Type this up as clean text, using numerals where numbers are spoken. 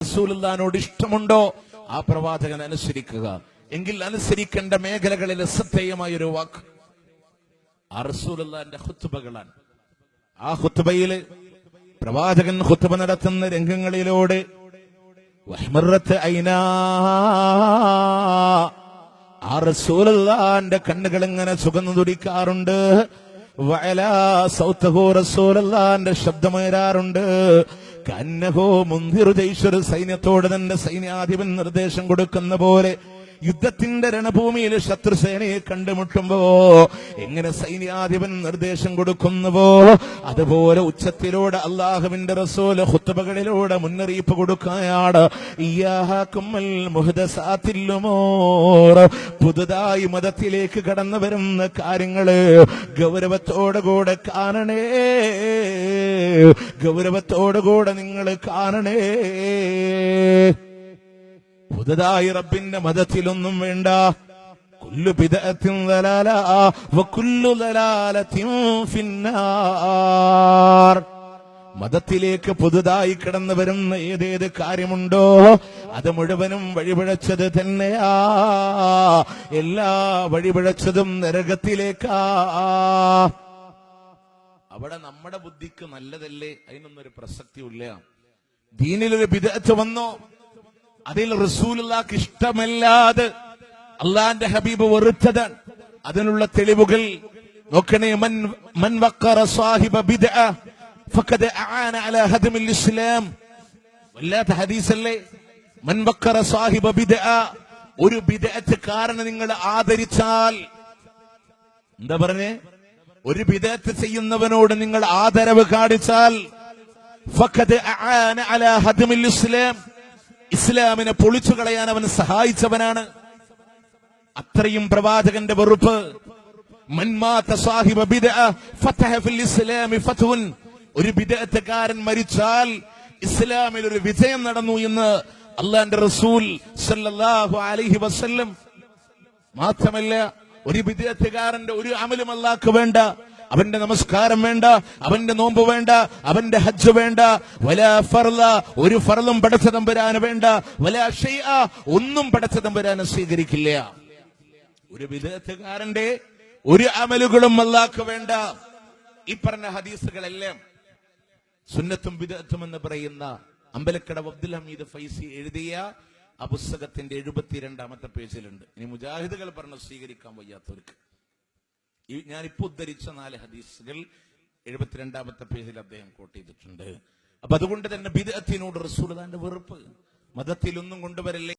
റസൂലുള്ളാഹിനോട് ഇഷ്ടമുണ്ടോ ആ പ്രവാചകൻ അനുസരിക്കുക. എങ്കിൽ അനുസരിക്കേണ്ട മേഖലകളിൽ ശ്രദ്ധേയമായ ഒരു വാക്ക് ആ റസൂലുള്ളാഹിന്റെ ഖുത്ബകളാണ്. ആ ഖുത്ബയിൽ പ്രവാചകൻ ഖുത്ബ നടത്തുന്ന രംഗങ്ങളിലൂടെ ആ റസൂലുള്ളാഹിന്റെ കണ്ണുകൾ ഇങ്ങനെ സുഗന്ധം തുടിക്കാറുണ്ട്. റസൂലുള്ളാഹിന്റെ ശബ്ദമേറാറുണ്ട്. കന്നഹോ മുൻദിറു ജയ്ശ്, സൈന്യത്തോട് തന്റെ സൈന്യാധിപൻ നിർദ്ദേശം കൊടുക്കുന്ന പോലെ യുദ്ധത്തിന്റെ രണഭൂമിയിൽ ശത്രുസേനയെ കണ്ടുമുട്ടുമ്പോ എങ്ങനെ സൈന്യാധിപൻ നിർദ്ദേശം കൊടുക്കുന്നുവോ അതുപോലെ ഉച്ചത്തിലൂടെ അള്ളാഹുവിന്റെ റസൂല് ഖുത്ബകളിലൂടെ മുന്നറിയിപ്പ് കൊടുക്കുകയാണ്. ഇയ്യാകുൽ മുഹ്ദസാത്തിൽ ഉമൂർ, പുതുതായി മതത്തിലേക്ക് കടന്നു വരുന്ന കാര്യങ്ങള് ഗൗരവത്തോടുകൂടെ കാണണേ, ഗൗരവത്തോടുകൂടെ നിങ്ങൾ കാണണേ. പുതുതായി റബ്ബിന്റെ മതത്തിലൊന്നും വേണ്ട. കുല്ലു ബിദ്അത്തിൻ ദലാല വകുല്ലു ദലാലത്തിൻ ഫിന്നാർ. മതത്തിലേക്ക് പുതുതായി കടന്നു വരുന്ന ഏതേത് കാര്യമുണ്ടോ അത് മുഴുവനും വഴിപിഴച്ചത് തന്നെയാ. എല്ലാ വഴിപിഴച്ചതും നരകത്തിലേക്കാ. അവിടെ നമ്മുടെ ബുദ്ധിക്ക് നല്ലതല്ലേ, അതിനൊന്നൊരു പ്രസക്തിയില്ല. ദീനിലൊരു ബിദ്അത്ത് വന്നോ അതിൽ റസൂലുള്ളാഹിക്ക് ഇഷ്ടമല്ലാതെ അള്ളാന്റെ ഹബീബ് വെറുത്തതാണ്. അതിനുള്ള തെളിവുകൾ നോക്കണേ. മൻ വഖറ സാഹിബ ബിദ്അ ഫഖദ് അആന അലാ ഹദ്മിൽ ഇസ്ലാം. വല്ലാത്ത ഹദീസല്ലേ. മൻ വഖറ സാഹിബ ബിദ്അ, ഒരു ബിദ്അത്ത്കാരനെ നിങ്ങൾ ആദരിച്ചാൽ, എന്താ പറഞ്ഞേ, ഒരു ബിദ്അത്ത് ചെയ്യുന്നവനോട് നിങ്ങൾ ആദരവ് കാണിച്ചാൽ ഫഖദ് അആന അലാ ഹദ്മിൽ ഇസ്ലാം, ഇസ്ലാമിനെ പൊളിച്ചു കളയാൻ അവൻ സഹായിച്ചവനാണ്. അത്രയും പ്രവാചകന്റെ വെറുപ്പ്. മൻമാത സാഹിബ ബിദ്അ ഫതഹ ഫിൽ ഇസ്ലാമി ഫത്ഹുൻ, ഒരു ബിദ്അത്ത്കാരൻ മരിച്ചാൽ ഇസ്ലാമിൽ ഒരു വിജയം നടന്നു എന്ന് അല്ലാഹുവിന്റെ റസൂൽ സല്ലല്ലാഹു അലൈഹി വസല്ലം. മാത്രമല്ല, ഒരു ബിദ്അത്ത്കാരന്റെ ഒരു അമലും അല്ലാഹുക്ക് വേണ്ട. അവന്റെ നമസ്കാരം വേണ്ട, അവന്റെ നോമ്പ് വേണ്ട, അവന്റെ ഹജ്ജ് വേണ്ട, വലാ ഫർള, ഒരു ഫർളും പടച്ച തമ്പുരാന് വേണ്ട, വലാ ഷൈഅ, ഒന്നും പടച്ച തമ്പുരാന് സ്വീകരിക്കില്ല. ഒരു ബിദ്അത്ത്കാരന്റെ ഒരു അമലുകളും അല്ലാഹുക്ക് വേണ്ട. ഈ പറഞ്ഞ ഹദീസുകളെല്ലാം സുന്നത്തും ബിദ്അത്തും എന്ന് പറയുന്ന അമ്പലക്കടവ് അബ്ദുൽ ഹമീദ് ഫൈസി എഴുതിയ ആ പുസ്തകത്തിന്റെ 72ാമത്തെ പേജിലുണ്ട്. ഇനി മുജാഹിദുകൾ പറഞ്ഞ് സ്വീകരിക്കാൻ വയ്യാത്തവർക്ക് ഞാനിപ്പോ ഉദ്ധരിച്ച 4 ഹദീസുകൾ 72ാമത്തെ പേജിൽ അദ്ദേഹം കോട്ട് ചെയ്തിട്ടുണ്ട്. അപ്പൊ അതുകൊണ്ട് തന്നെ ബിദ്അത്തിനോട് റസൂലുള്ളാഹിന്റെ വെറുപ്പ്, മതത്തിലൊന്നും കൊണ്ടുവരല്ലേ.